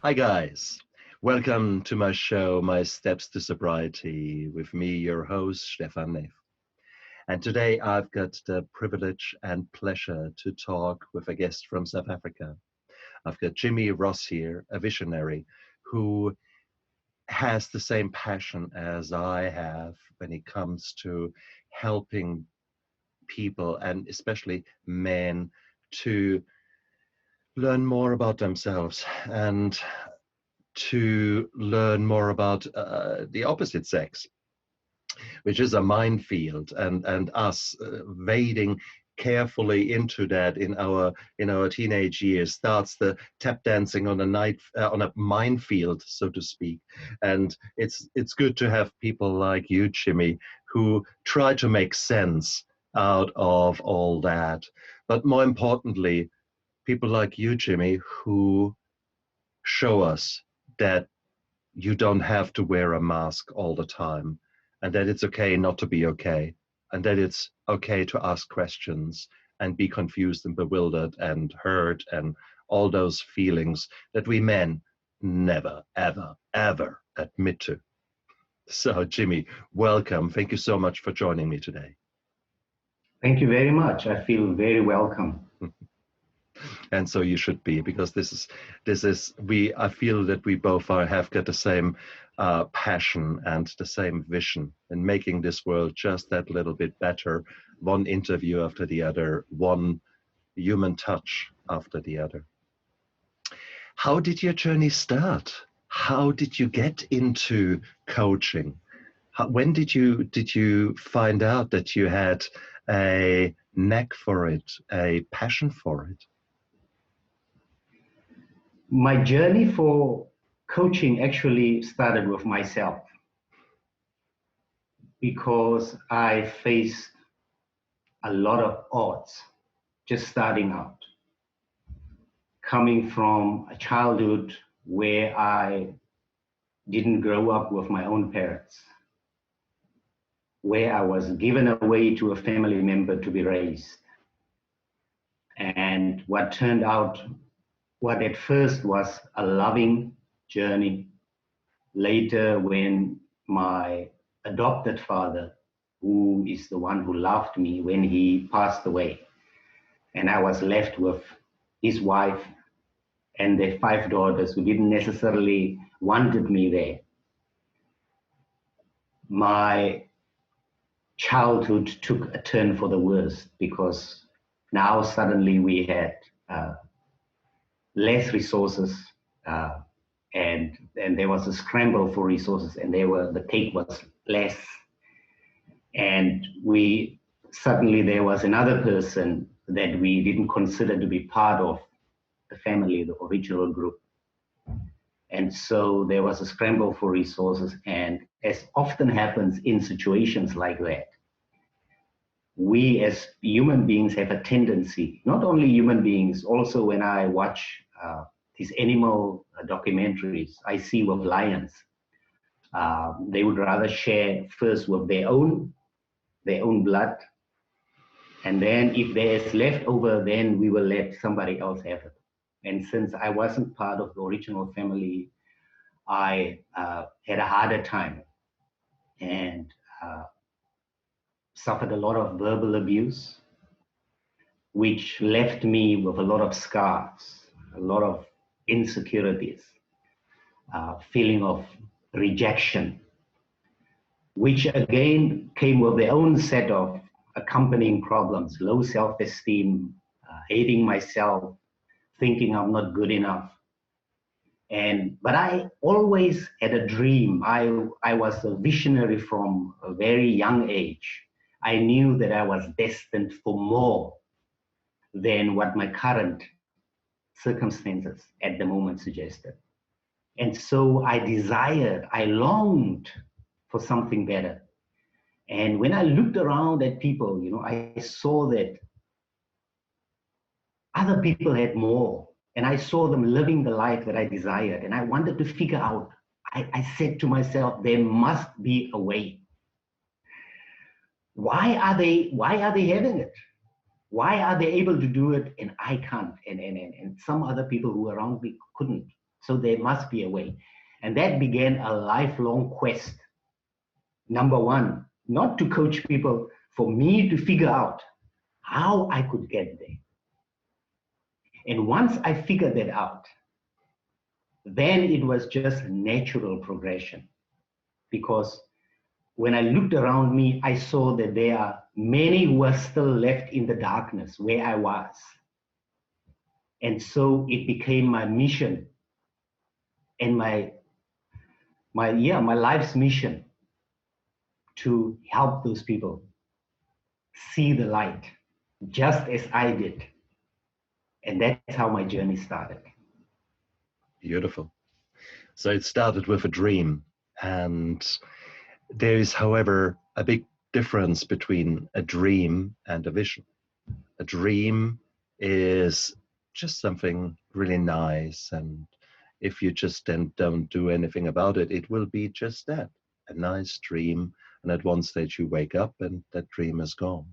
Hi guys, welcome to my show, My Steps to Sobriety, with me, your host, Stefan Neff. And today I've got the privilege and pleasure to talk with a guest from South Africa. I've got Jimmy Roos here, a visionary who has the same passion as I have when it comes to helping people and especially men to learn more about themselves and to learn more about the opposite sex, which is a minefield, and us wading carefully into that in our teenage years starts the tap dancing on a minefield, so to speak. And it's good to have people like you, Jimmy, who try to make sense out of all that. But more importantly, people like you, Jimmy, who show us that you don't have to wear a mask all the time, and that it's okay not to be okay, and that it's okay to ask questions and be confused and bewildered and hurt and all those feelings that we men never, ever, ever admit to. So, Jimmy, welcome. Thank you so much for joining me today. Thank you very much. I feel very welcome. And so you should be, because I feel that we both have got the same passion and the same vision in making this world just that little bit better, one interview after the other, one human touch after the other. How did your journey start? How did you get into coaching? When did you find out that you had a knack for it, a passion for it? My journey for coaching actually started with myself, because I faced a lot of odds just starting out. Coming from a childhood where I didn't grow up with my own parents, where I was given away to a family member to be raised. And what at first was a loving journey, later when my adopted father, who is the one who loved me, when he passed away, and I was left with his wife and their 5 daughters who didn't necessarily wanted me there. My childhood took a turn for the worse, because now suddenly we had less resources, and there was a scramble for resources, and the cake was less. And there was another person that we didn't consider to be part of the family, the original group. And so there was a scramble for resources, and as often happens in situations like that, we as human beings have a tendency, not only human beings, also when I watch these animal documentaries I see with lions, they would rather share first with their own blood, and then if there's leftover, then we will let somebody else have it. And since I wasn't part of the original family, I had a harder time and suffered a lot of verbal abuse, which left me with a lot of scars, a lot of insecurities, feeling of rejection, which again came with their own set of accompanying problems: low self-esteem, hating myself, thinking I'm not good enough. But I always had a dream. I was a visionary from a very young age. I knew that I was destined for more than what my current circumstances at the moment suggested. And so I longed for something better. And when I looked around at people, I saw that other people had more, and I saw them living the life that I desired. And I wanted to figure out, I said to myself, there must be a way. Why are they having it? Why are they able to do it and I can't? And some other people who were around me couldn't. So there must be a way. And that began a lifelong quest. Number one, not to coach people, for me to figure out how I could get there. And once I figured that out, then it was just natural progression. Because when I looked around me, I saw that there are many who are still left in the darkness where I was. And so it became my mission and my life's mission to help those people see the light just as I did. And that's how my journey started. Beautiful. So it started with a dream, and there is, however, a big difference between a dream and a vision. A dream is just something really nice, and if you just then don't do anything about it, it will be just that, a nice dream, and at one stage you wake up and that dream is gone.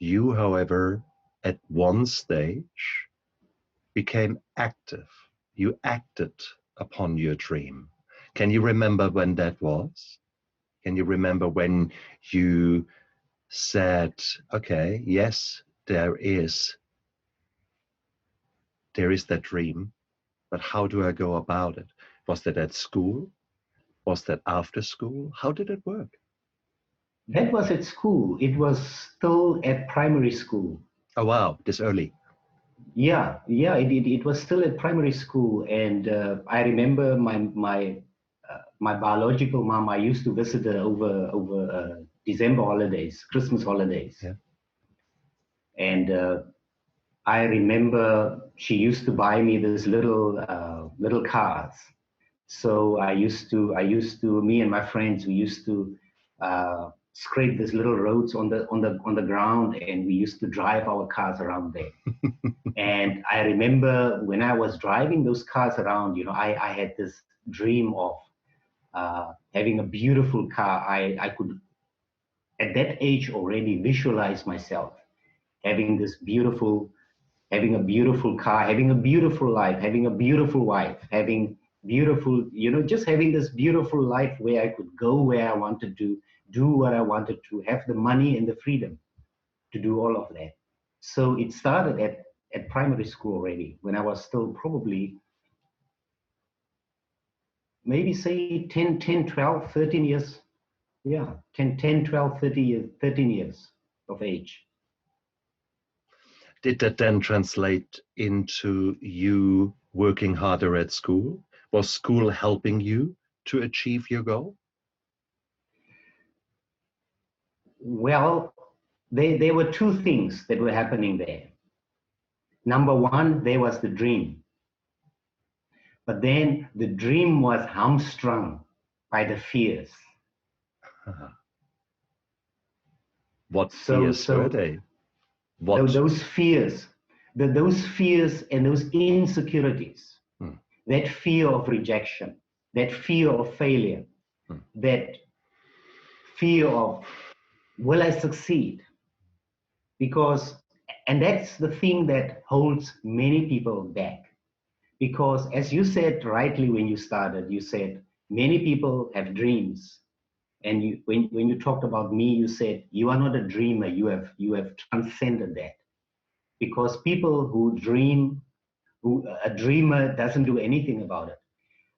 You, however, at one stage became active. You acted upon your dream. Can you remember when that was? Can you remember when you said, okay, yes, there is that dream, but how do I go about it? Was that at school? Was that after school? How did it work? That was at school. It was still at primary school. Oh, wow, this early. It was still at primary school. And I remember my biological mom, I used to visit her over December holidays, Christmas holidays. Yeah. And I remember she used to buy me this little cars. So me and my friends, we used to scrape these little roads on the ground, and we used to drive our cars around there. And I remember when I was driving those cars around, I had this dream of having a beautiful car. I could, at that age, already visualize myself having having a beautiful car, having a beautiful life, having a beautiful wife, having beautiful, just having this beautiful life where I could go where I wanted to, do what I wanted to, have the money and the freedom to do all of that. So it started at primary school already, when I was still probably maybe say 10, 12, 13 years. Yeah, 10, 12, 30 years, 13 years of age. Did that then translate into you working harder at school? Was school helping you to achieve your goal? Well, there were two things that were happening there. Number one, there was the dream. But then the dream was hamstrung by the fears. What fears were they? Those fears, those fears and those insecurities, that fear of rejection, that fear of failure, that fear of, will I succeed? And that's the thing that holds many people back. Because as you said rightly when you started, you said many people have dreams. And when you talked about me, you said you are not a dreamer, you have transcended that. Because people who dream, a dreamer doesn't do anything about it.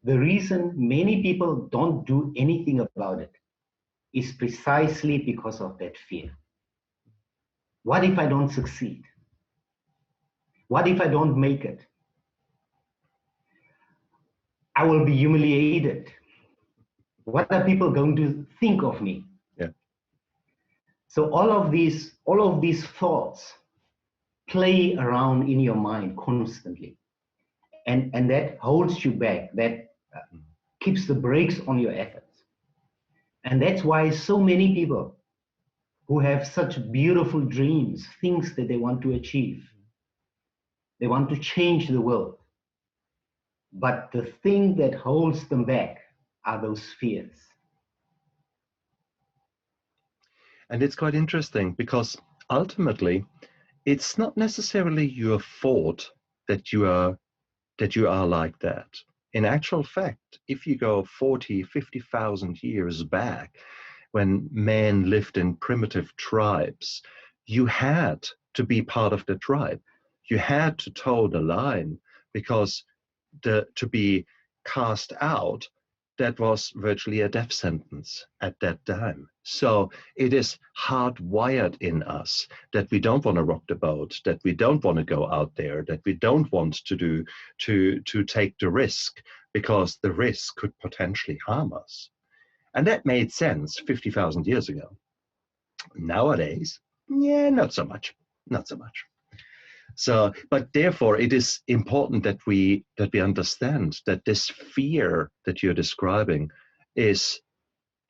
The reason many people don't do anything about it is precisely because of that fear. What if I don't succeed? What if I don't make it? I will be humiliated. What are people going to think of me? Yeah. So all of these thoughts play around in your mind constantly. And that holds you back, that keeps the brakes on your efforts. And that's why so many people who have such beautiful dreams, things that they want to achieve, they want to change the world. But the thing that holds them back are those fears. And it's quite interesting because ultimately, it's not necessarily your fault that that you are like that. In actual fact, if you go 40, 50,000 years back, when men lived in primitive tribes, you had to be part of the tribe. You had to toe the line because to be cast out, that was virtually a death sentence at that time. So it is hardwired in us that we don't want to rock the boat, that we don't want to go out there, that we don't want to take the risk because the risk could potentially harm us. And that made sense 50,000 years ago. Nowadays, yeah, not so much, not so much. So, but therefore, it is important that we understand that this fear that you're describing is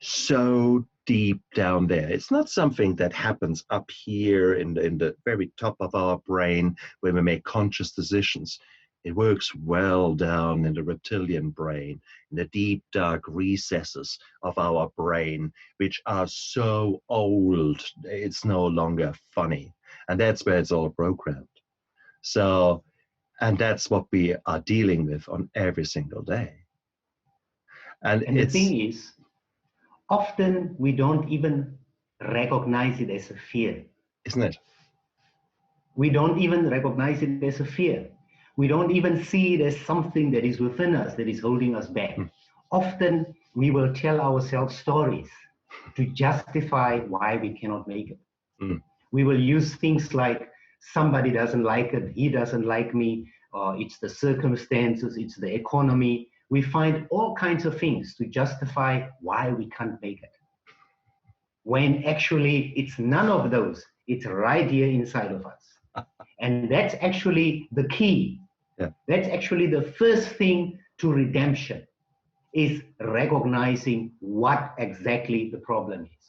so deep down there. It's not something that happens up here in the very top of our brain when we make conscious decisions. It works well down in the reptilian brain, in the deep, dark recesses of our brain, which are so old, it's no longer funny. And that's where it's all programmed. So, and that's what we are dealing with on every single day. And the thing is, often we don't even recognize it as a fear. Isn't it? We don't even recognize it as a fear. We don't even see it as something that is within us that is holding us back. Often we will tell ourselves stories to justify why we cannot make it. We will use things like, somebody doesn't like it, he doesn't like me, or it's the circumstances, it's the economy. We find all kinds of things to justify why we can't make it. When actually it's none of those, it's right here inside of us. And that's actually the key. Yeah. That's actually the first thing to redemption, is recognizing what exactly the problem is.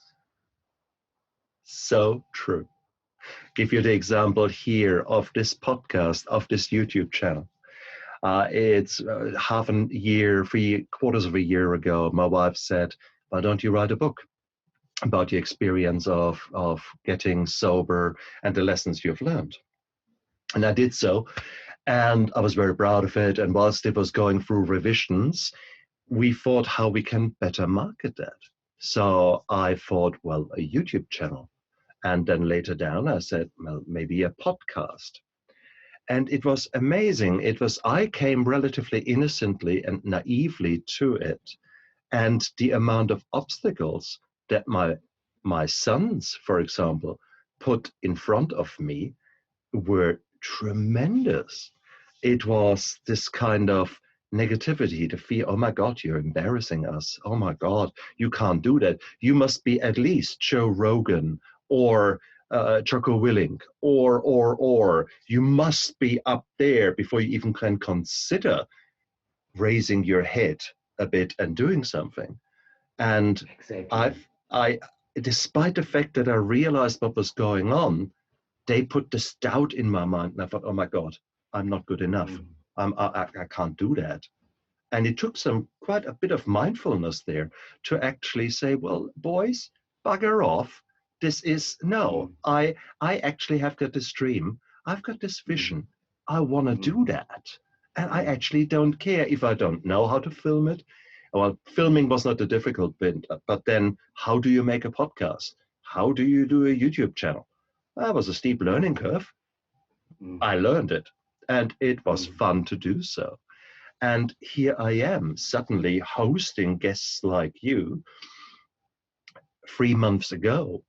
So true. Give you the example here of this podcast, of this YouTube channel. It's half a year, 3/4 of a year ago, my wife said, why don't you write a book about the experience of getting sober and the lessons you've learned? And I did so, and I was very proud of it. And whilst it was going through revisions, we thought how we can better market that. So I thought, well, a YouTube channel. And then later down, I said, well, maybe a podcast. And it was amazing. I came relatively innocently and naively to it. And the amount of obstacles that my sons, for example, put in front of me were tremendous. It was this kind of negativity, the fear, oh my God, you're embarrassing us. Oh my God, you can't do that. You must be at least Joe Rogan or Jocko Willink, or you must be up there before you even can consider raising your head a bit and doing something. And exactly. I, despite the fact that I realized what was going on, they put this doubt in my mind, and I thought, oh my God, I'm not good enough. I can't do that. And it took quite a bit of mindfulness there to actually say, well, boys, bugger off. This is, no, I actually have got this dream. I've got this vision. I want to do that. And I actually don't care if I don't know how to film it. Well, filming was not the difficult bit, but then how do you make a podcast? How do you do a YouTube channel? That was a steep learning curve. I learned it, and it was fun to do so. And here I am suddenly hosting guests like you. 3 months ago,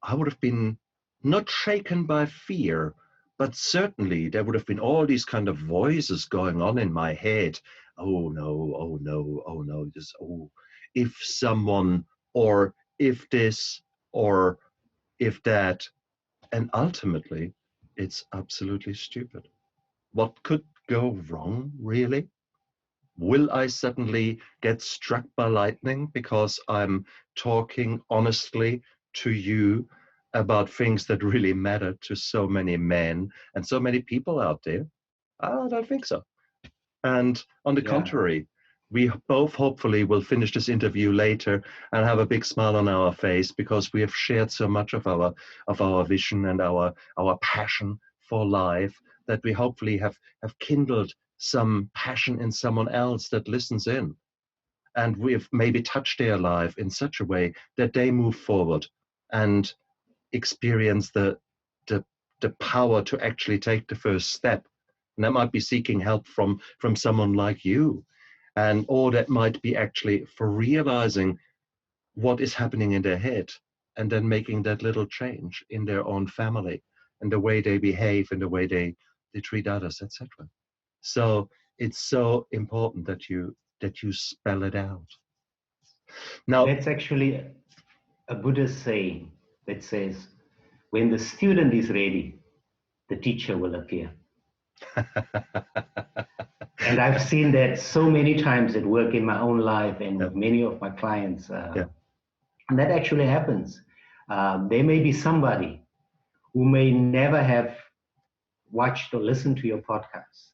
I would have been not shaken by fear, but certainly there would have been all these kind of voices going on in my head. Oh no, oh no, oh no, this, oh, if someone, or if this, or if that. And ultimately, it's absolutely stupid. What could go wrong, really? Will I suddenly get struck by lightning because I'm talking honestly to you about things that really matter to so many men and so many people out there? I don't think so. And on the contrary, we both hopefully will finish this interview later and have a big smile on our face because we have shared so much of our vision and our passion for life that we hopefully have kindled some passion in someone else that listens in. And we've maybe touched their life in such a way that they move forward and experience the, the power to actually take the first step. And that might be seeking help from someone like you. And or that might be actually for realizing what is happening in their head and then making that little change in their own family and the way they behave and the way they treat others, etc. So it's so important that you spell it out. Now, That's actually a Buddhist saying that says, when the student is ready, the teacher will appear. And I've seen that so many times at work in my own life and with many of my clients. And that actually happens. There may be somebody who may never have watched or listened to your podcast.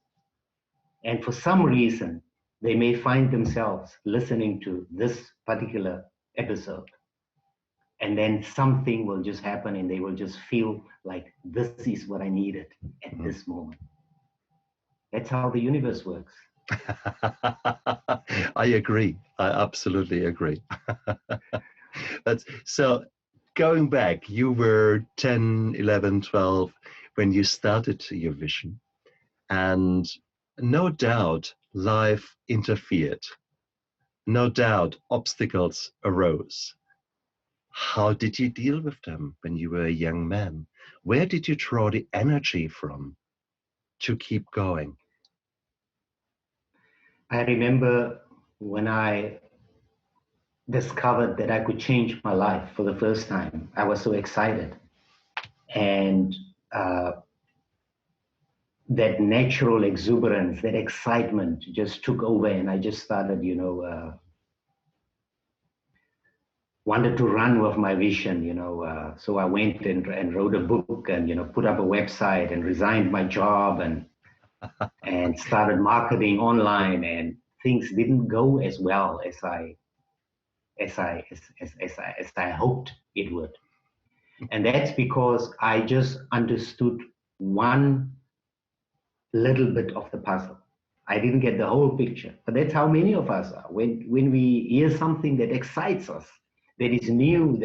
And for some reason, they may find themselves listening to this particular episode. And then something will just happen and they will just feel like this is what I needed at this moment. That's how the universe works. I agree. I absolutely agree. So going back, you were 10, 11, 12 when you started your vision. And no doubt life interfered. No doubt obstacles arose. How did you deal with them when you were a young man? Where did you draw the energy from to keep going? I remember when I discovered that I could change my life for the first time. I was so excited. And that natural exuberance, that excitement just took over, and I just started, wanted to run with my vision, so I went and wrote a book and, put up a website and resigned my job and started marketing online, and things didn't go as well as I hoped it would. And that's because I just understood one little bit of the puzzle. I didn't get the whole picture, but that's how many of us are. When we hear something that excites us, that is new,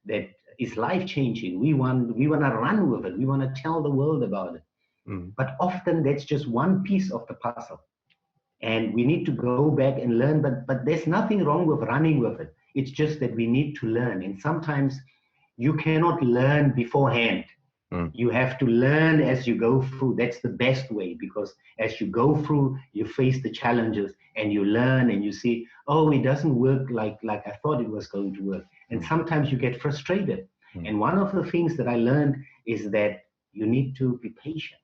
that is life-changing, we want to run with it. We want to tell the world about it. But often that's just one piece of the puzzle. And we need to go back and learn, but there's nothing wrong with running with it. It's just that we need to learn. And sometimes you cannot learn beforehand. You have to learn as you go through. That's the best way, because as you go through, you face the challenges and you learn and you see, oh, it doesn't work like I thought it was going to work. And sometimes you get frustrated. And one of the things that I learned is that you need to be patient.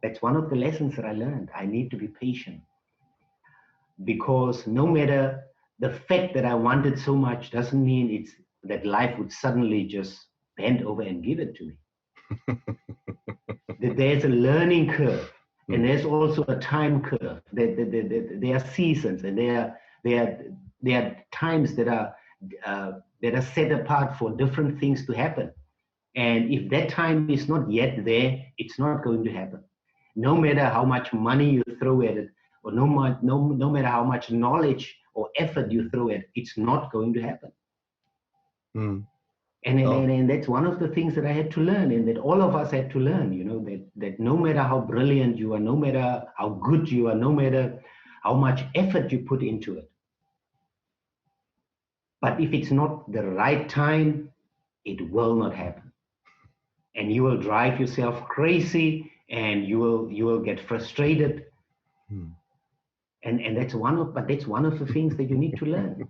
That's one of the lessons that I learned. I need to be patient, because no matter the fact that I wanted so much doesn't mean it's that life would suddenly just bend over and give it to me. That there's a learning curve, and there's also a time curve. There are seasons, and there are times that are set apart for different things to happen. And if that time is not yet there, it's not going to happen. No matter how much money you throw at it, or no matter how much knowledge or effort you throw at it, it's not going to happen. And that's one of the things that I had to learn, and that all of us had to learn, that no matter how brilliant you are, no matter how good you are, no matter how much effort you put into it, but if it's not the right time, it will not happen. And you will drive yourself crazy, and you will get frustrated. And that's one of the things that you need to learn.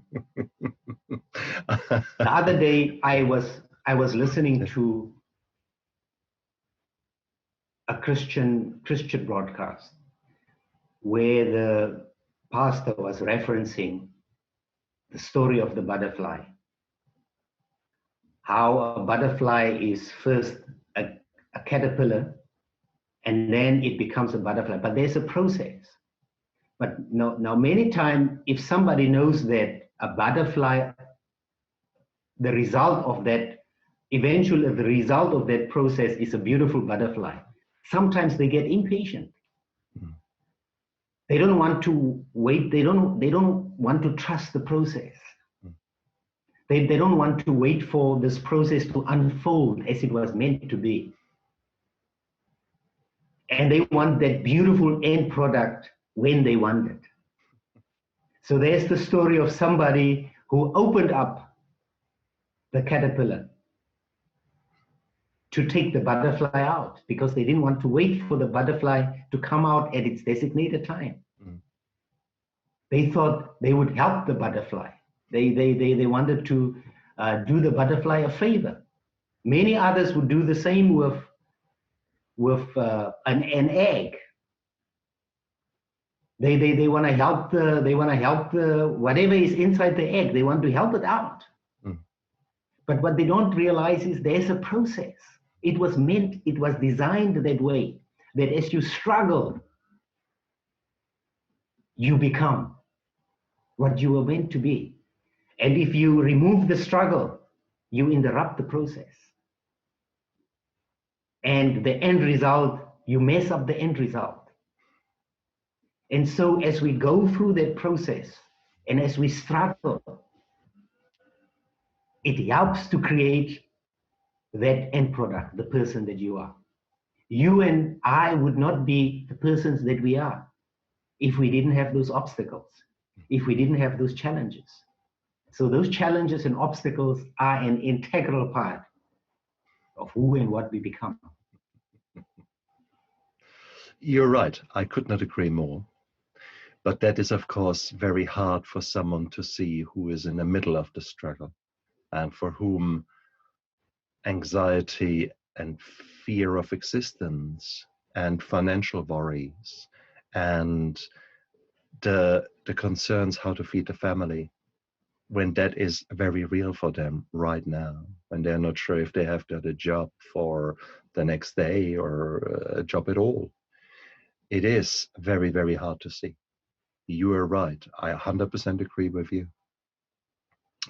The other day I was listening to a Christian broadcast where the pastor was referencing the story of the butterfly. How a butterfly is first a caterpillar, and then it becomes a butterfly. But there's a process. But now many times, if somebody knows that a butterfly, the result of that process is a beautiful butterfly, sometimes they get impatient. They don't want to wait. They don't want to trust the process. They don't want to wait for this process to unfold as it was meant to be. And they want that beautiful end product when they want it. So there's the story of somebody who opened up the caterpillar to take the butterfly out because they didn't want to wait for the butterfly to come out at its designated time. They thought they would help the butterfly. They wanted to do the butterfly a favor. Many others would do the same with an egg. They want to help the whatever is inside the egg. They want to help it out. But what they don't realize is there's a process. It was designed that way, that as you struggle, you become what you were meant to be. And if you remove the struggle, you interrupt the process. And the end result, you mess up the end result. And so as we go through that process, and as we struggle, it helps to create that end product, the person that you are. You and I would not be the persons that we are if we didn't have those obstacles, if we didn't have those challenges. So those challenges and obstacles are an integral part of who and what we become. You're right. I could not agree more. But that is, of course, very hard for someone to see who is in the middle of the struggle and for whom anxiety and fear of existence and financial worries and the concerns how to feed the family, when that is very real for them right now, when they're not sure if they have got a job for the next day or a job at all. It is very, very hard to see. You are right. I 100% agree with you.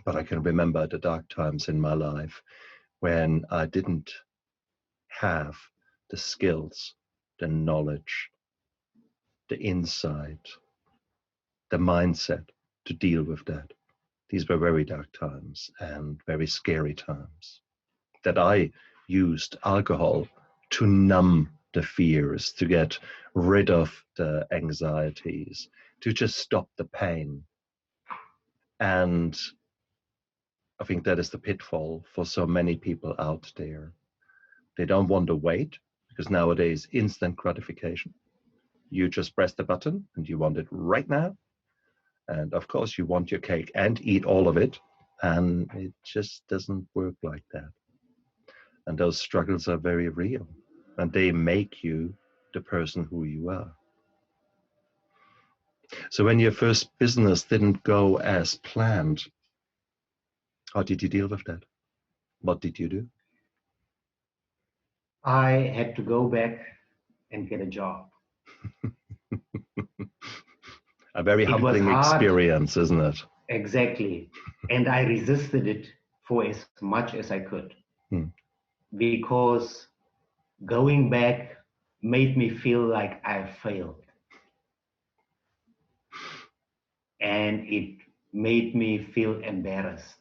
But I can remember the dark times in my life when I didn't have the skills, the knowledge, the insight, the mindset to deal with that. These were very dark times and very scary times that I used alcohol to numb the fears, to get rid of the anxieties, to just stop the pain. And I think that is the pitfall for so many people out there. They don't want to wait because nowadays instant gratification. You just press the button and you want it right now. And of course you want your cake and eat all of it. And it just doesn't work like that. And those struggles are very real. And they make you the person who you are. So when your first business didn't go as planned, how did you deal with that? What did you do? I had to go back and get a job. A very humbling experience, isn't it? Exactly. And I resisted it for as much as I could. Because going back made me feel like I failed. And it made me feel embarrassed.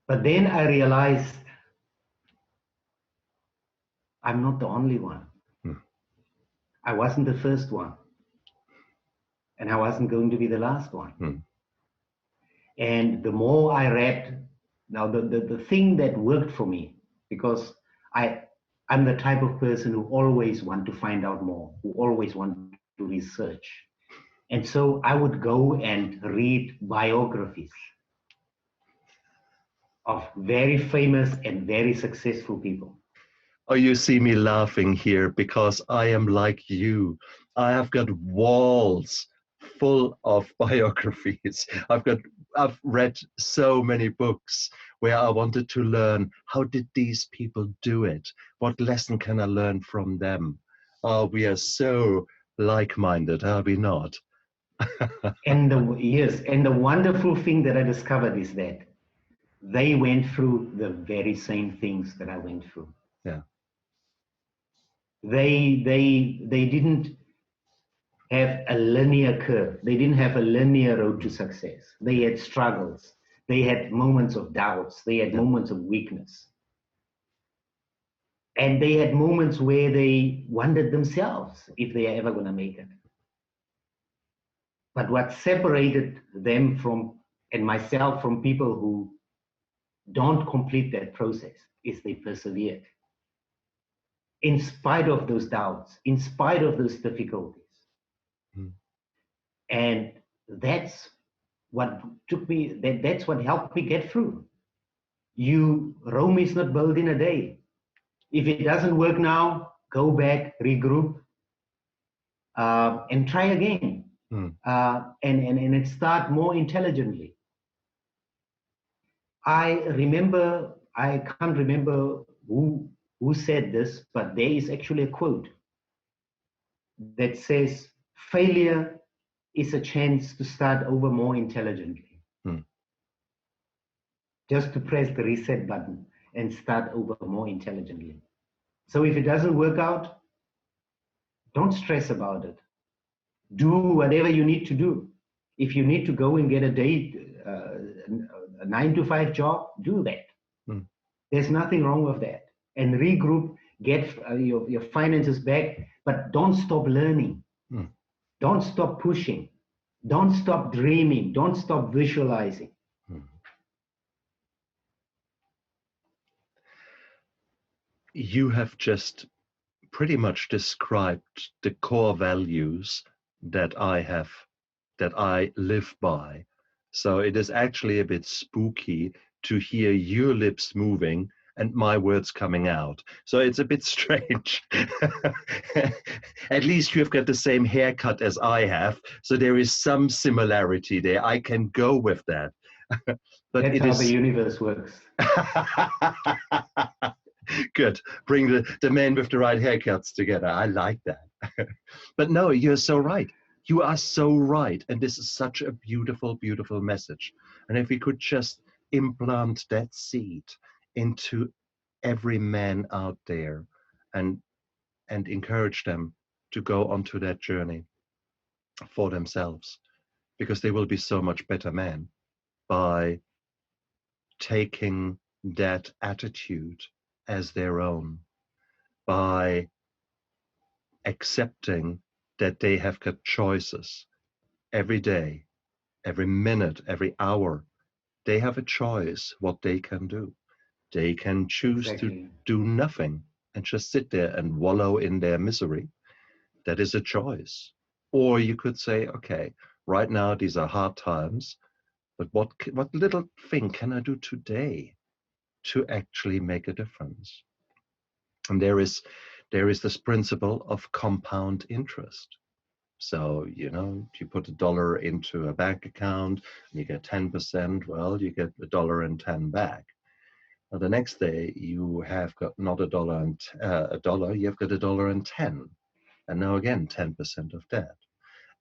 But then I realized I'm not the only one. I wasn't the first one. And I wasn't going to be the last one. And the more I read, now the thing that worked for me, because I'm the type of person who always want to find out more, who always want to research. And so I would go and read biographies of very famous and very successful people. Oh, you see me laughing here because I am like you. I have got walls full of biographies. I've read so many books where I wanted to learn, how did these people do it? What lesson can I learn from them? Oh, we are so like-minded, are we not? And the wonderful thing that I discovered is that they went through the very same things that I went through. Yeah. They didn't have a linear curve. They didn't have a linear road to success. They had struggles. They had moments of doubts. They had Yeah. moments of weakness. And they had moments where they wondered themselves if they are ever going to make it. But what separated them from, and myself from people who don't complete that process is they persevered. In spite of those doubts, in spite of those difficulties. Mm. And that's what took me, that's what helped me get through. Rome is not built in a day. If it doesn't work now, go back, regroup, and try again. Mm. And start more intelligently. I can't remember who said this, but there is actually a quote that says, failure is a chance to start over more intelligently. Mm. Just to press the reset button and start over more intelligently. So if it doesn't work out, don't stress about it. Do whatever you need to do. If you need to go and get a a 9 to 5 job, do that. Mm. There's nothing wrong with that. And regroup, get your finances back, but don't stop learning. Mm. Don't stop pushing. Don't stop dreaming. Don't stop visualizing. Mm. You have just pretty much described the core values that I live by. So it is actually a bit spooky to hear your lips moving and my words coming out. So it's a bit strange. At least you've got the same haircut as I have. So there is some similarity there. I can go with that. But That's it how the is universe works. good. Bring the men with the right haircuts together. I like that. But no, you're so right. You are so right. And this is such a beautiful, beautiful message. And if we could just implant that seed into every man out there and encourage them to go onto that journey for themselves, because they will be so much better men by taking that attitude as their own, by accepting that they have got choices every day, every minute, every hour. They have a choice what they can do. They can choose to Exactly. do nothing and just sit there and wallow in their misery. That is a choice. Or you could say, okay, right now these are hard times, but what little thing can I do today to actually make a difference? And there is this principle of compound interest. So, you put $1 into a bank account and you get 10%, well, you get $1.10 back. Now, the next day you have got not a dollar, you've got $1.10. And now again, 10% of that.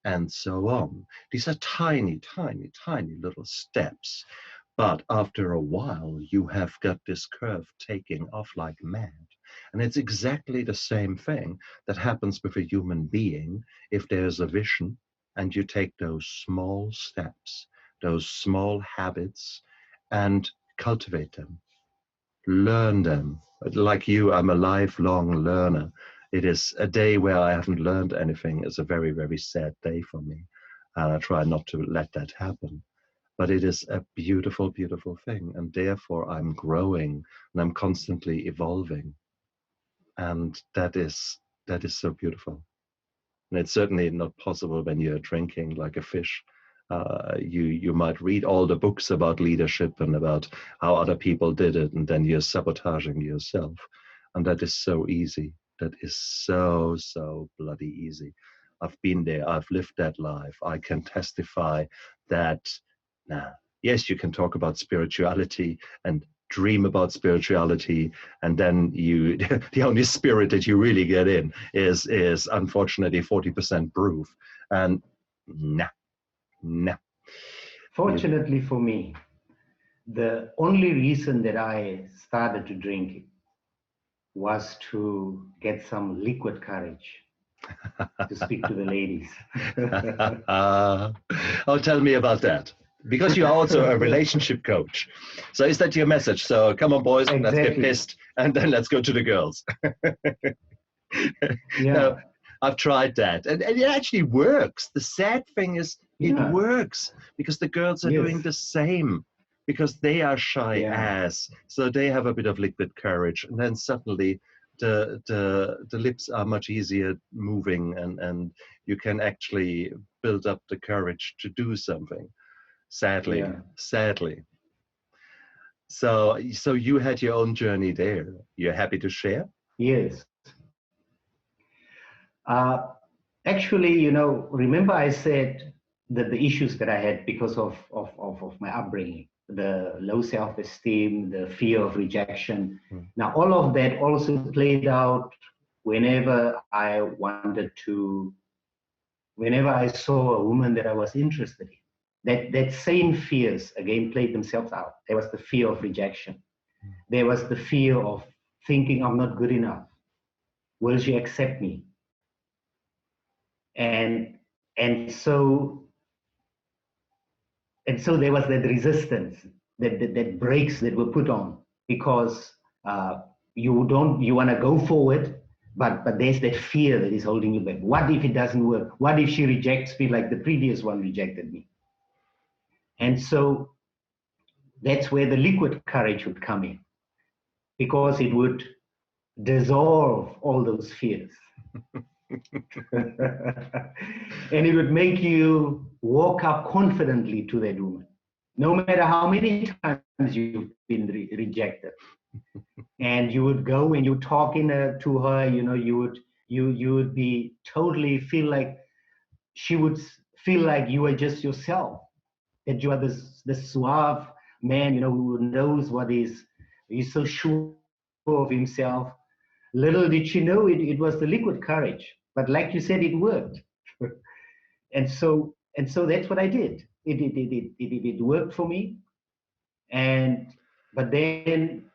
And so on. These are tiny, tiny, tiny little steps. But after a while, you have got this curve taking off like mad. And it's exactly the same thing that happens with a human being if there's a vision and you take those small steps, those small habits, and cultivate them, learn them. Like you, I'm a lifelong learner. It is a day where I haven't learned anything is a very, very sad day for me. And I try not to let that happen. But it is a beautiful, beautiful thing. And therefore I'm growing and I'm constantly evolving. And that is so beautiful. And it's certainly not possible when you're drinking like a fish. You might read all the books about leadership and about how other people did it, and then you're sabotaging yourself. And that is so easy. That is so bloody easy. I've been there. I've lived that life. I can testify that. Nah, yes, you can talk about spirituality and dream about spirituality, and then you the only spirit that you really get in is unfortunately 40% proof. And nah, nah. Fortunately for me, the only reason that I started to drink was to get some liquid courage. to speak to the ladies. Oh, tell me about that. Because you're also a relationship coach. So is that your message? So come on, boys, let's get Exactly. pissed and then let's go to the girls. No, Yeah. I've tried that and it actually works. The sad thing is it Yeah. works because the girls are Yes. doing the same because they are shy Yeah. as. So they have a bit of liquid courage and then suddenly the lips are much easier moving and you can actually build up the courage to do something. Sadly, Yeah. sadly. So you had your own journey there. You're happy to share? Yes. Uh, Actually, remember I said that the issues that I had because of my upbringing, the low self-esteem, the fear of rejection. Mm. Now, all of that also played out whenever I wanted to, whenever I saw a woman that I was interested in. That same fears again played themselves out. There was the fear of rejection. There was the fear of thinking I'm not good enough. Will she accept me? And and so and so there was that resistance, that brakes that were put on because uh, you want to go forward, but there's that fear that is holding you back. What if it doesn't work? What if she rejects me like the previous one rejected me? And so that's where the liquid courage would come in, because it would dissolve all those fears. And it would make you walk up confidently to that woman, no matter how many times you've been rejected. And you would go and you talk to her, you would be totally feel like she would feel like you are just yourself, that you are this suave man, who knows what is, he's so sure of himself. Little did she know it was the liquid courage. But like you said, it worked. And so that's what I did. It worked for me. And but then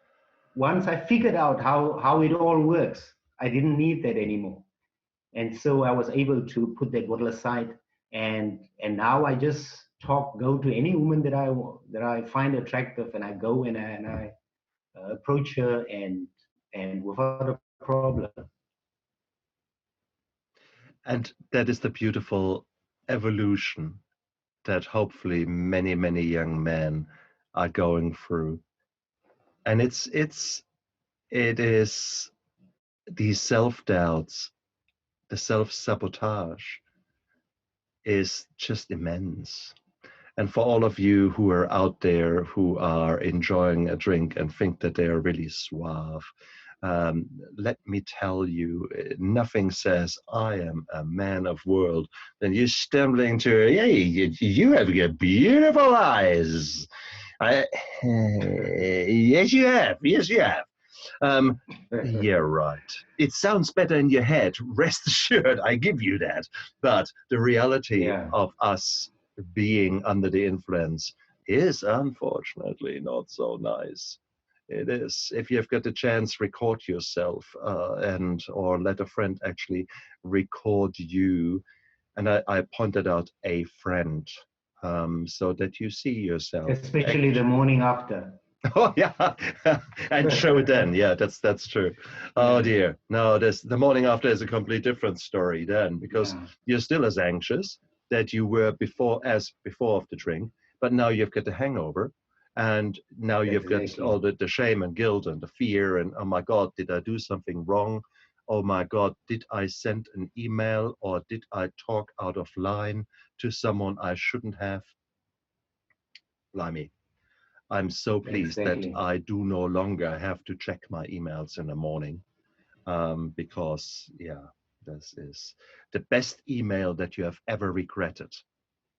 once I figured out how it all works, I didn't need that anymore. And so I was able to put that bottle aside, and now I just go to any woman that I find attractive, and I go and I approach her, and without a problem. And that is the beautiful evolution that hopefully many, many young men are going through. And it is these self-doubts, the self-sabotage is just immense. And for all of you who are out there who are enjoying a drink and think that they are really suave, um, let me tell you, nothing says I am a man of world than you stumbling to, hey, you have got beautiful eyes. I, yes, you have. Yes, you have. Um, yeah, right. It sounds better in your head. Rest assured, I give you that. But the reality Yeah, of us being under the influence is unfortunately not so nice. It is. If you've got a chance, record yourself and or let a friend actually record you. And I pointed out a friend so that you see yourself. especially the morning after. Oh yeah, and show it then. Yeah, that's true. Oh Yeah, dear, no, this the morning after is a completely different story then because yeah, you're still as anxious that you were before of the drink, but now you've got the hangover, and now you've got all exactly. the shame and guilt and the fear and oh my God, did I do something wrong? Oh my God, did I send an email or did I talk out of line to someone I shouldn't have? Blimey. I'm so pleased that Exactly. I do no longer have to check my emails in the morning because, yeah, this is the best email that you have ever regretted.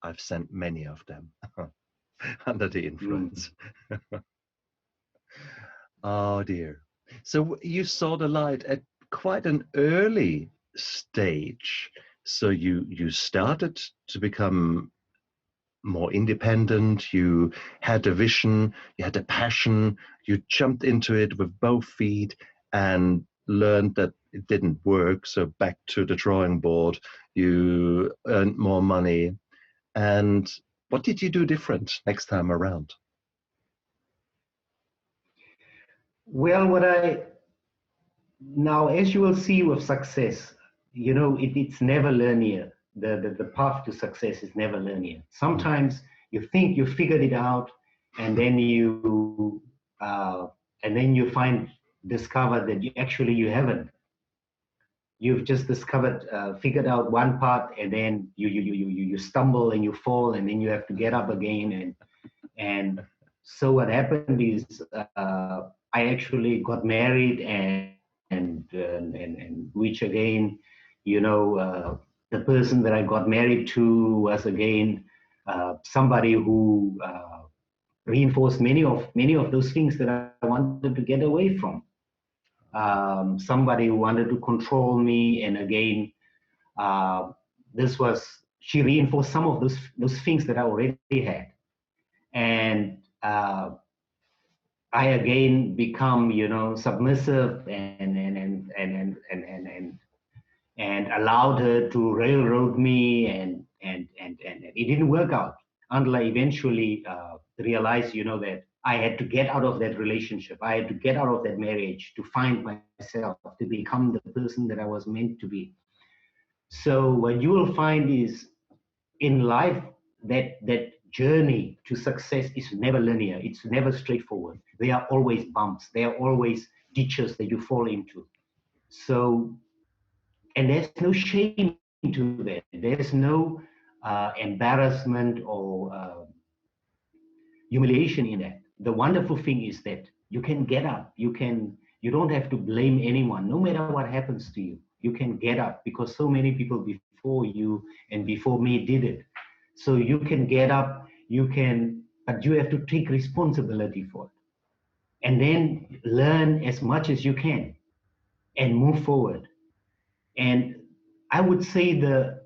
I've sent many of them under the Mm. influence. Oh dear. So you saw the light at quite an early stage. So you started to become more independent, you had a vision, you had a passion, you jumped into it with both feet and learned that it didn't work, so back to the drawing board. You earned more money. And what did you do different next time around? Well, now, as you will see with success, it's never linear. The path to success is never linear. Sometimes you think you figured it out, and then uh, you discover that you haven't. You've just figured out one part, and then you stumble and you fall, and then you have to get up again. And so what happened is I actually got married, and which again, the person that I got married to was again somebody who reinforced many of those things that I wanted to get away from. Somebody who wanted to control me, and again, uh, she reinforced some of those things that I already had, and I again become, submissive and allowed her to railroad me, and it didn't work out until I eventually realized, that I had to get out of that relationship. I had to get out of that marriage to find myself, to become the person that I was meant to be. So what you will find is in life that journey to success is never linear. It's never straightforward. There are always bumps. There are always ditches that you fall into. So, and there's no shame to that. There's no embarrassment or humiliation in that. The wonderful thing is that you can get up. You don't have to blame anyone, no matter what happens to you. You can get up because so many people before you and before me did it. So you can get up, but you have to take responsibility for it. And then learn as much as you can and move forward. And I would say the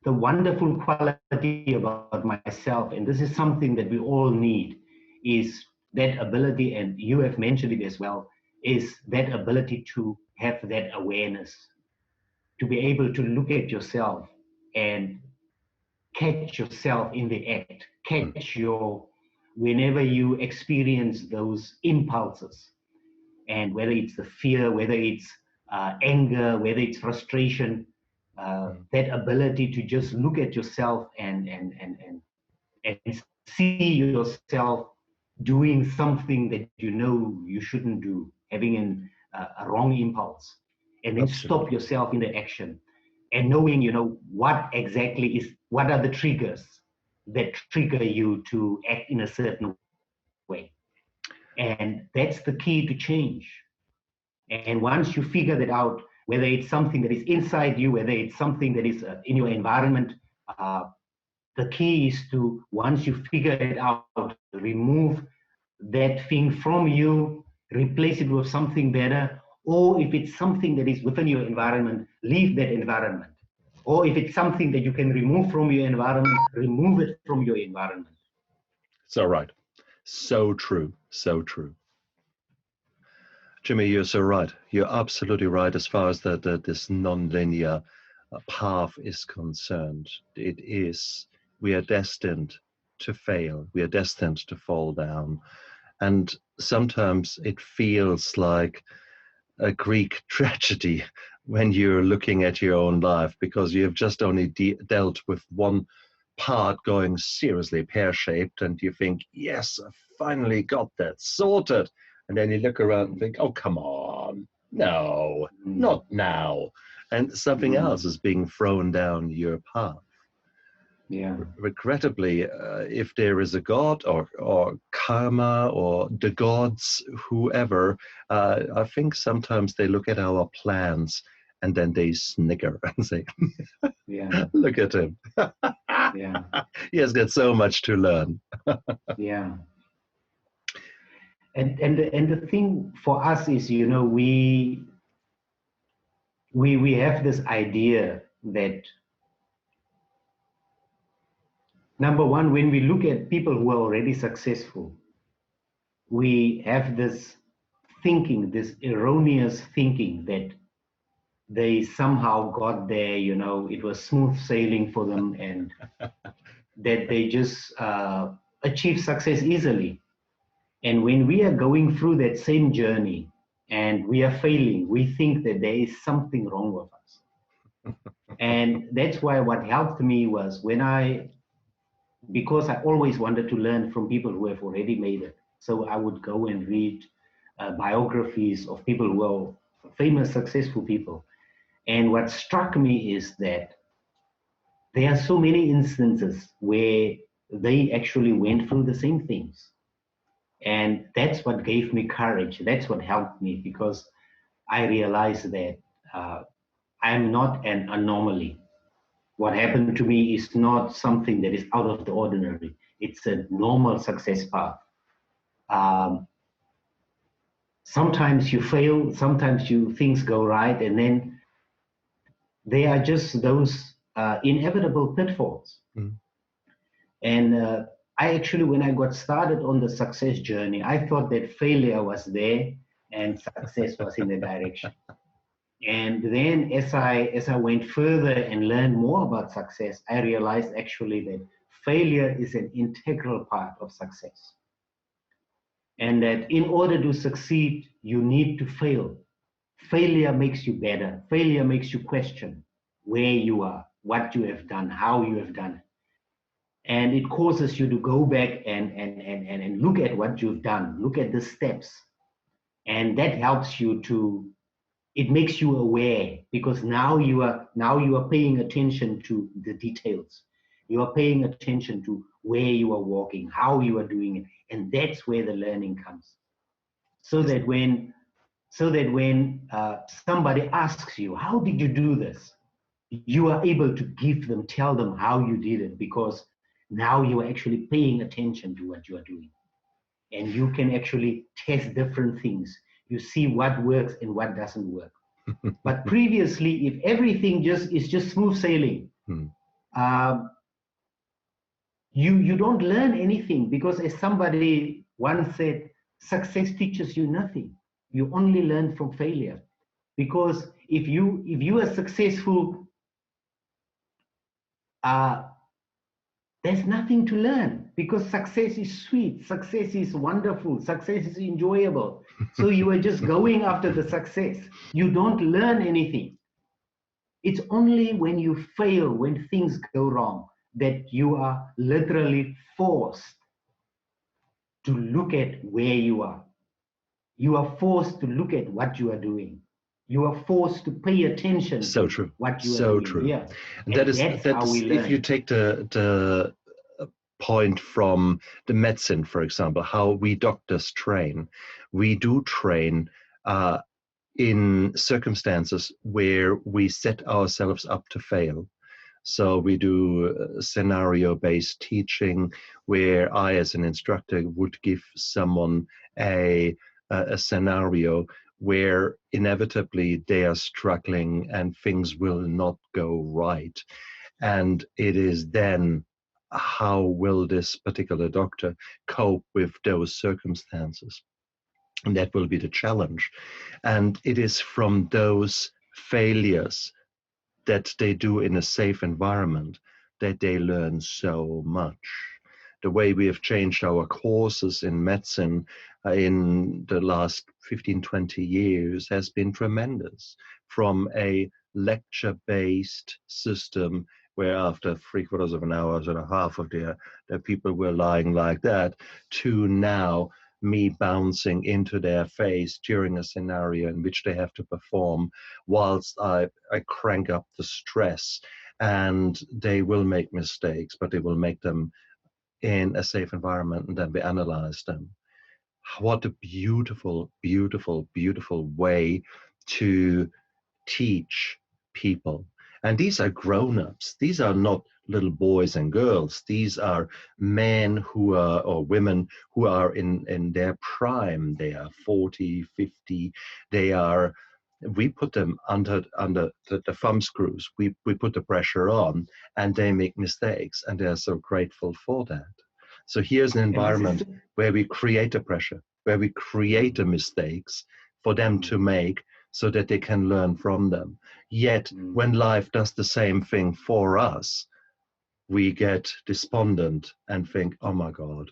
wonderful quality about myself, and this is something that we all need, is that ability, and you have mentioned it as well, is that ability to have that awareness, to be able to look at yourself and catch yourself in the act, whenever you experience those impulses, and whether it's the fear, whether it's anger, whether it's frustration, that ability to just look at yourself and see yourself doing something that you shouldn't do, having a wrong impulse, and then Absolutely. stop yourself in the action, and knowing what are the triggers that trigger you to act in a certain way. And that's the key to change. And once you figure that out, whether it's something that is inside you, whether it's something that is in your environment, uh, the key is to, once you figure it out, remove that thing from you, replace it with something better. Or if it's something that is within your environment, leave that environment. Or if it's something that you can remove from your environment, remove it from your environment. So right. So true. So true. Jimmy, you're so right. You're absolutely right as far as this non-linear path is concerned. It is, we are destined to fail. We are destined to fall down. And sometimes it feels like a Greek tragedy when you're looking at your own life, because you've just only dealt with one part going seriously pear-shaped, and you think, yes, I finally got that sorted. And then you look around and think, oh, come on, no, not now. And something else is being thrown down your path. Yeah. Regrettably, if there is a God or karma or the gods, whoever, I think sometimes they look at our plans and then they snigger and say, Yeah. look at him. Yeah. He has got so much to learn. Yeah. And the thing for us is, we have this idea that, number one, when we look at people who are already successful, we have this thinking, this erroneous thinking that they somehow got there, it was smooth sailing for them, and that they just achieve success easily. And when we are going through that same journey and we are failing, we think that there is something wrong with us. And that's why what helped me was because I always wanted to learn from people who have already made it. So I would go and read biographies of people who are famous, successful people. And what struck me is that there are so many instances where they actually went through the same things. And that's what gave me courage. That's what helped me, because I realized that uh, I'm not an anomaly. What happened to me is not something that is out of the ordinary. It's a normal success path. Um, Sometimes you fail, sometimes things go right, and then they are just those inevitable pitfalls. Mm. And I actually, when I got started on the success journey, I thought that failure was there and success was in the direction. And then as I went further and learned more about success, I realized actually that failure is an integral part of success. And that in order to succeed, you need to fail. Failure makes you better. Failure makes you question where you are, what you have done, how you have done it. And it causes you to go back and look at what you've done, look at the steps. And that helps you to, it makes you aware, because now you are paying attention to the details. You are paying attention to where you are walking, how you are doing it. And that's where the learning comes. So that when somebody asks you, how did you do this? You are able to tell them how you did it, because now you are actually paying attention to what you are doing. And you can actually test different things. You see what works and what doesn't work. But previously, if everything is just smooth sailing, Mm. um, you don't learn anything, because as somebody once said, success teaches you nothing. You only learn from failure. Because if you are successful, uh, there's nothing to learn, because success is sweet, success is wonderful, success is enjoyable. So you are just going after the success. You don't learn anything. It's only when you fail, when things go wrong, that you are literally forced to look at where you are. You are forced to look at what you are doing. You are forced to pay attention So to true. what you are So doing. true. Yeah. And And that's that how is, we if you learn. take the point from the medicine, for example, how we doctors train, we do train uh, in circumstances where we set ourselves up to fail. So we do scenario-based teaching, where I, as an instructor, would give someone a scenario where inevitably they are struggling and things will not go right. And it is then, how will this particular doctor cope with those circumstances? And that will be the challenge. And it is from those failures that they do in a safe environment that they learn so much. The way we have changed our courses in medicine in the last 15, 20 years has been tremendous. From a lecture-based system where after 3/4 of an hour and a half of the people were lying like that, to now me bouncing into their face during a scenario in which they have to perform, whilst I crank up the stress, and they will make mistakes, but they will make them in a safe environment, and then we analyze them. What a beautiful, beautiful, beautiful way to teach people. And these are grown-ups. These are not little boys and girls. These are men who are, or women who are in their prime. They are 40, 50. They are, we put them under the thumb screws. We put the pressure on, and they make mistakes, and they are so grateful for that. So here's an And this is environment where we create the pressure, where we create the mistakes for them to make, so that they can learn from them. Yet when life does the same thing for us, we get despondent and think, oh my God,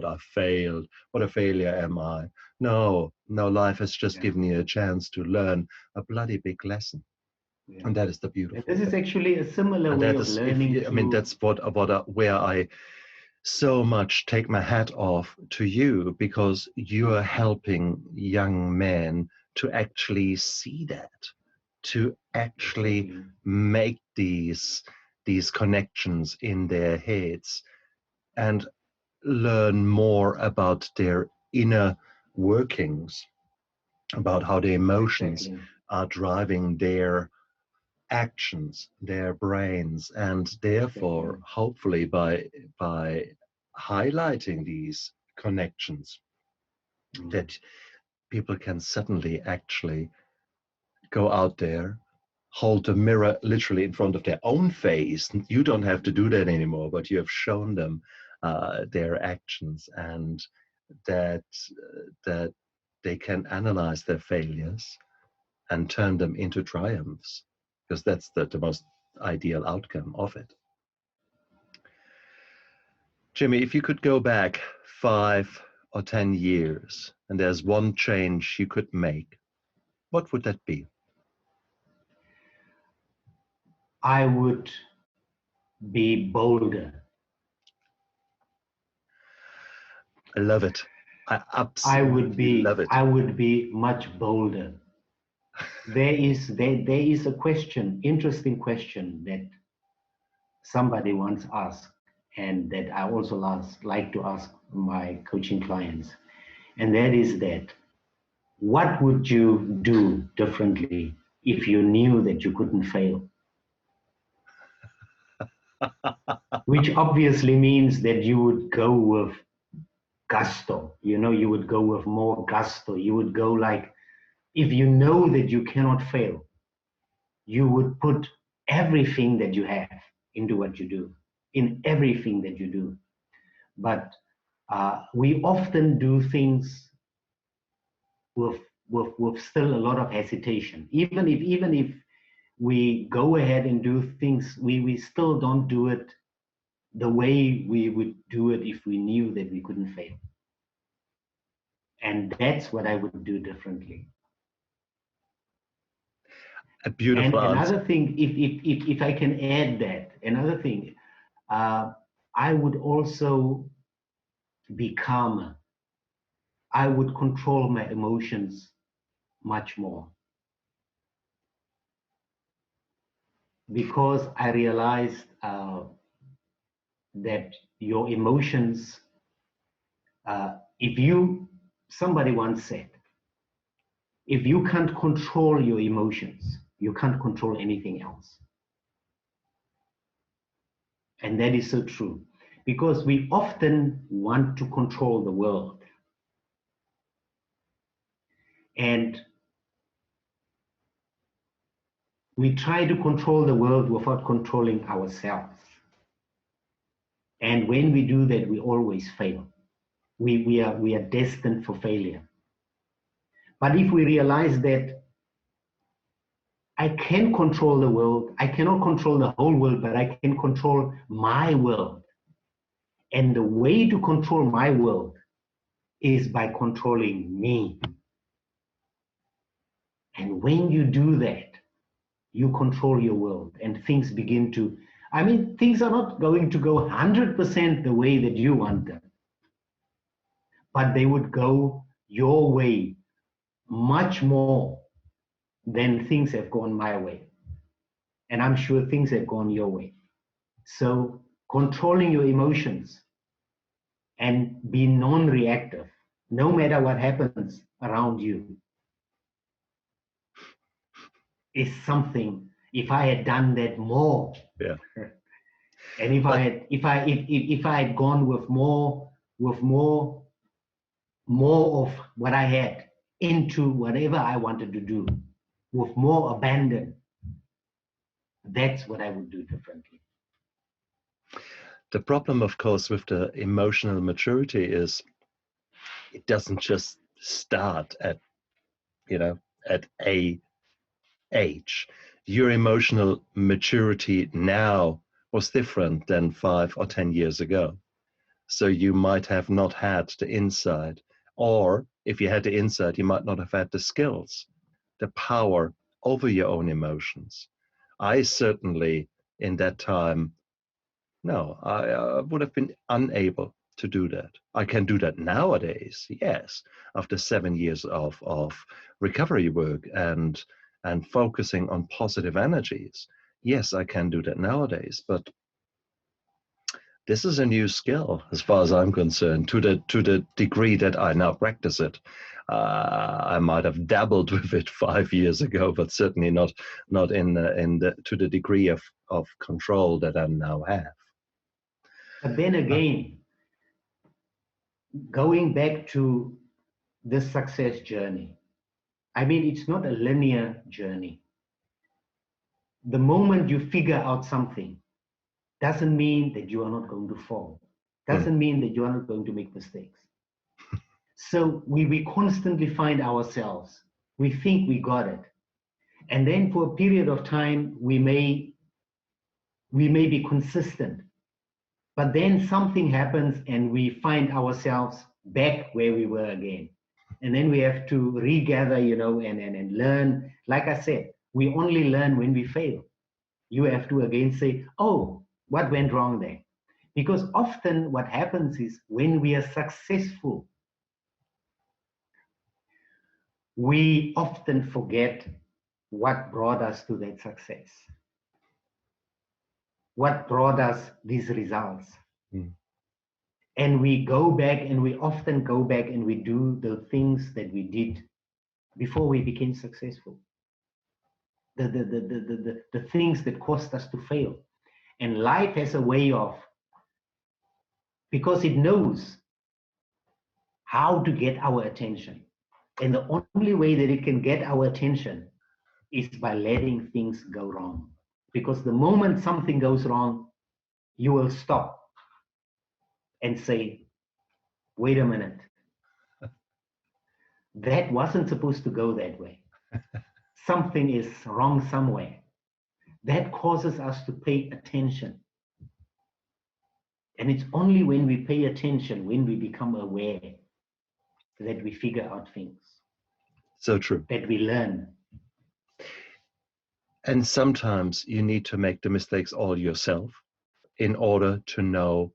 I failed. What a failure am I? No, life has just given you a chance to learn a bloody big lesson. Yeah. And that is the And beautiful this is thing. actually a similar And way that of is, learning. I mean, that's where I so much take my hat off to you, because you are helping young men to actually see that, to actually make these connections in their heads and learn more about their inner workings, about how the emotions are driving their actions, their brains, and therefore, hopefully, by highlighting these connections, that people can suddenly actually go out there, hold the mirror literally in front of their own face. You don't have to do that anymore, but you have shown them their actions, and that they can analyze their failures and turn them into triumphs, because that's the most ideal outcome of it. Jimmy, if you could go back 5 or 10 years and there's one change you could make, what would that be? I would be bolder. I love it. I absolutely love it. I would be much bolder. There is a question, interesting question that somebody once asked, and that I also like to ask my coaching clients, and that is that, what would you do differently if you knew that you couldn't fail? Which obviously means that you would go with gusto, you would go with more gusto. You would go like, if you know that you cannot fail, you would put everything that you have into what you do, in everything that you do. But we often do things with, with still a lot of hesitation. Even if we go ahead and do things, we still don't do it the way we would do it if we knew that we couldn't fail. And that's what I would do differently. A beautiful And answer. another thing, if I can add that, another thing, I would also be calmer. I would control my emotions much more, because I realized that your emotions, somebody once said, if you can't control your emotions, you can't control anything else. And that is so true, because we often want to control the world. And we try to control the world without controlling ourselves. And when we do that, we always fail. We are destined for failure. But if we realize that I can control the world, I cannot control the whole world, but I can control my world. And the way to control my world is by controlling me. And when you do that, you control your world, and things begin to, things are not going to go 100% the way that you want them, but they would go your way much more than things have gone my way. And I'm sure things have gone your way. So controlling your emotions and be non-reactive, no matter what happens around you, is something. If I had done that more, Yeah. and if I had gone with more of what I had into whatever I wanted to do, with more abandon, that's what I would do differently. The problem, of course, with the emotional maturity is it doesn't just start at, at a age. your emotional maturity now was different than 5 or 10 years ago. So you might have not had the insight, or if you had the insight, you might not have had the skills, the power over your own emotions. I certainly, in that time, no, I would have been unable to do that. I can do that nowadays, yes, after 7 years of recovery work and focusing on positive energies. Yes, I can do that nowadays, but this is a new skill as far as I'm concerned, to the degree that I now practice it. I might have dabbled with it 5 years ago, but certainly not in the to the degree of control that I now have. But then Uh, again, going back to this success journey, I mean, it's not a linear journey. The moment you figure out something doesn't mean that you are not going to fall, mm, doesn't mean that you are not going to make mistakes. So we constantly find ourselves, we think we got it. And then for a period of time, we may be consistent. But then something happens and we find ourselves back where we were again. And then we have to regather, and learn. Like I said, we only learn when we fail. You have to again say, oh, what went wrong there? Because often what happens is when we are successful, we often forget what brought us to that success, what brought us these results. mm. And we go back and we often go back and we do the things that we did before we became successful, the things that caused us to fail. And life has a way of, because it knows how to get our attention. And the only way that it can get our attention is by letting things go wrong. Because the moment something goes wrong, you will stop and say, wait a minute, that wasn't supposed to go that way. Something is wrong somewhere. That causes us to pay attention. And it's only when we pay attention, when we become aware, that we figure out things, So true. that we learn. And sometimes you need to make the mistakes all yourself in order to know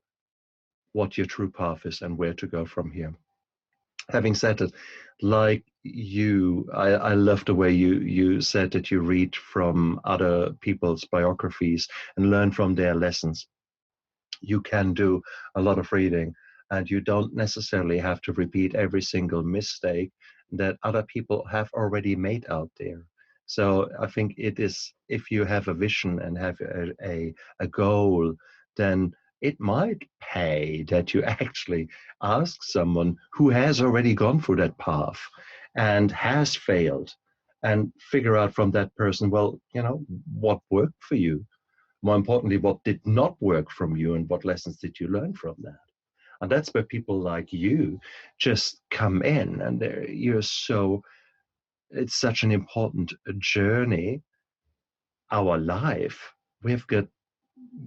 what your true path is and where to go from here. Having said it, like you, I love the way you said that you read from other people's biographies and learn from their lessons. You can do a lot of reading, and you don't necessarily have to repeat every single mistake that other people have already made out there. So I think it is, if you have a vision and have a goal, then it might pay that you actually ask someone who has already gone through that path and has failed, and figure out from that person, well, what worked for you. More importantly, what did not work from you, and what lessons did you learn from that? And that's where people like you just come in, and it's such an important journey. Our life, we've got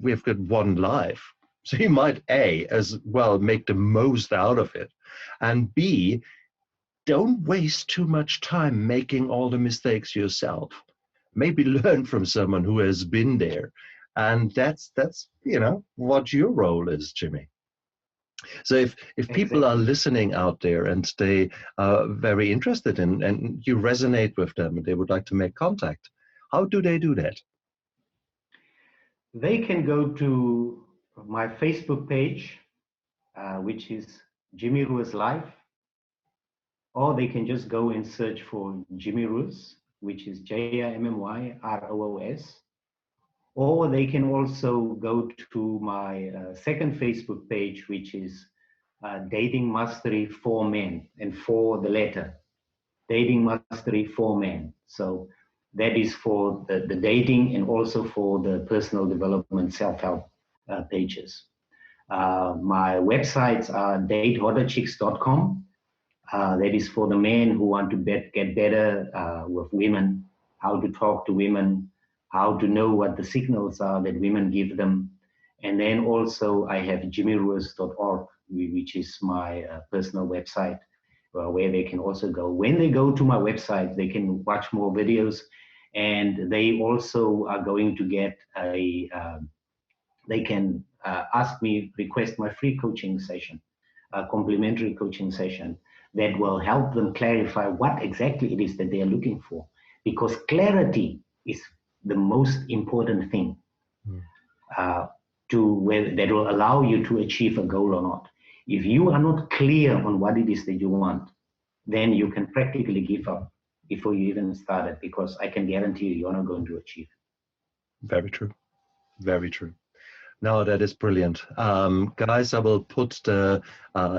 one life. So you might A, as well, make the most out of it, and B, don't waste too much time making all the mistakes yourself. Maybe learn from someone who has been there. And that's what your role is, Jimmy. So if people are Exactly. listening out there and they are very interested in, and you resonate with them and they would like to make contact, how do they do that? They can go to my Facebook page, which is Jimmy Roos Life, or they can just go and search for Jimmy Roos, which is JIMMYROOS. Or they can also go to my second Facebook page, which is Dating Mastery for Men, and for the letter, Dating Mastery for Men. So that is for the dating and also for the personal development self-help pages. My websites are datehotterchicks.com. That is for the men who want to get better with women, how to talk to women, how to know what the signals are that women give them. And then also I have jimmyroos.org, which is my personal website, where they can also go. When they go to my website, they can watch more videos, and they also are going to get they can ask me, request my free coaching session, a complimentary coaching session that will help them clarify what exactly it is that they are looking for. Because clarity is the most important thing uh, that will allow you to achieve a goal or not. If you are not clear on what it is that you want, then you can practically give up before you even start it, because I can guarantee you're not going to achieve. Very true. Very true. No, that is brilliant. Guys, I will put the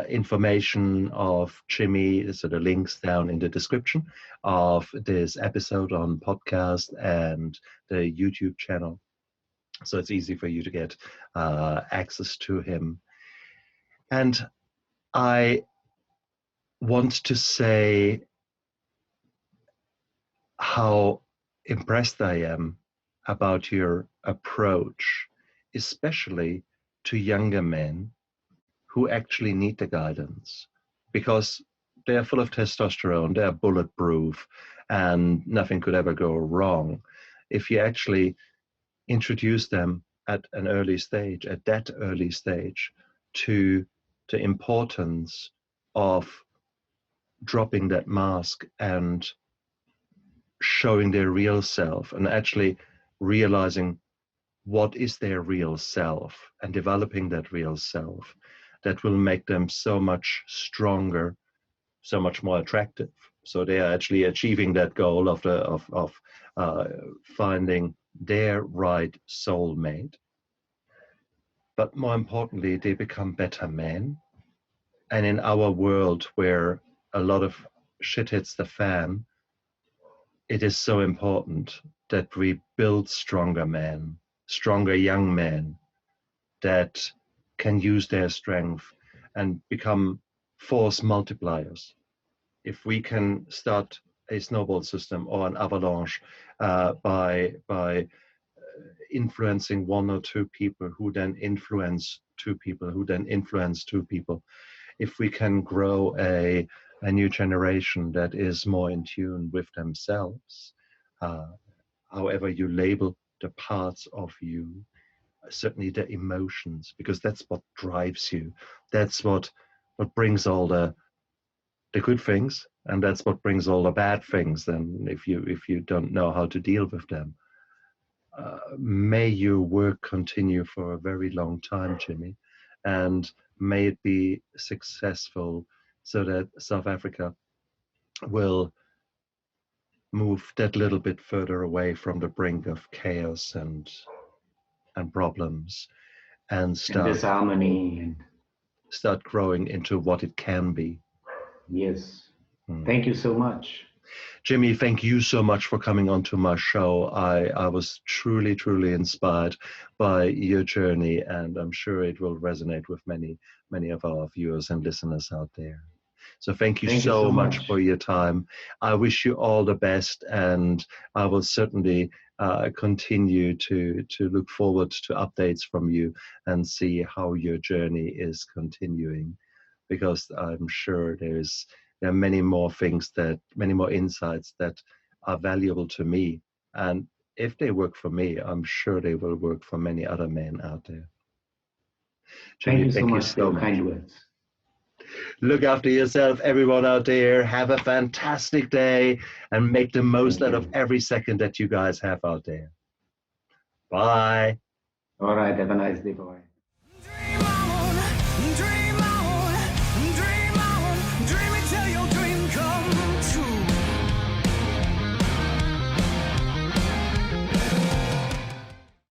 information of Jimmy, so the links down in the description of this episode on podcast and the YouTube channel. So it's easy for you to get access to him. And I want to say how impressed I am about your approach, especially to younger men who actually need the guidance, because they're full of testosterone, they're bulletproof, and nothing could ever go wrong. If you actually introduce them at an early stage, at that early stage, to the importance of dropping that mask and showing their real self and actually realizing what is their real self and developing that real self, that will make them so much stronger, so much more attractive. So they are actually achieving that goal of finding their right soulmate. But more importantly, they become better men. And in our world where a lot of shit hits the fan, it is so important that we build stronger men, stronger young men that can use their strength and become force multipliers. If we can start a snowball system or an avalanche by influencing one or two people who then influence two people who then influence two people, if we can grow a new generation that is more in tune with themselves, however you label the parts of you, certainly the emotions, because that's what drives you. That's what brings all the good things, and that's what brings all the bad things. And if you don't know how to deal with them, may your work continue for a very long time, Jimmy, and may it be successful, so that South Africa will move that little bit further away from the brink of chaos and problems, and start growing into what it can be. Yes. Thank you so much. Jimmy, thank you so much for coming onto my show. I was truly, truly inspired by your journey, and I'm sure it will resonate with many, many of our viewers and listeners out there. So thank you so much for your time. I wish you all the best, and I will certainly continue to look forward to updates from you and see how your journey is continuing, because I'm sure there are many more things, many more insights that are valuable to me. And if they work for me, I'm sure they will work for many other men out there. Jimmy, thank you so much for your kind words. Look after yourself, everyone out there. Have a fantastic day and make the most out of every second that you guys have out there. Bye. All right. Have a nice day. Bye.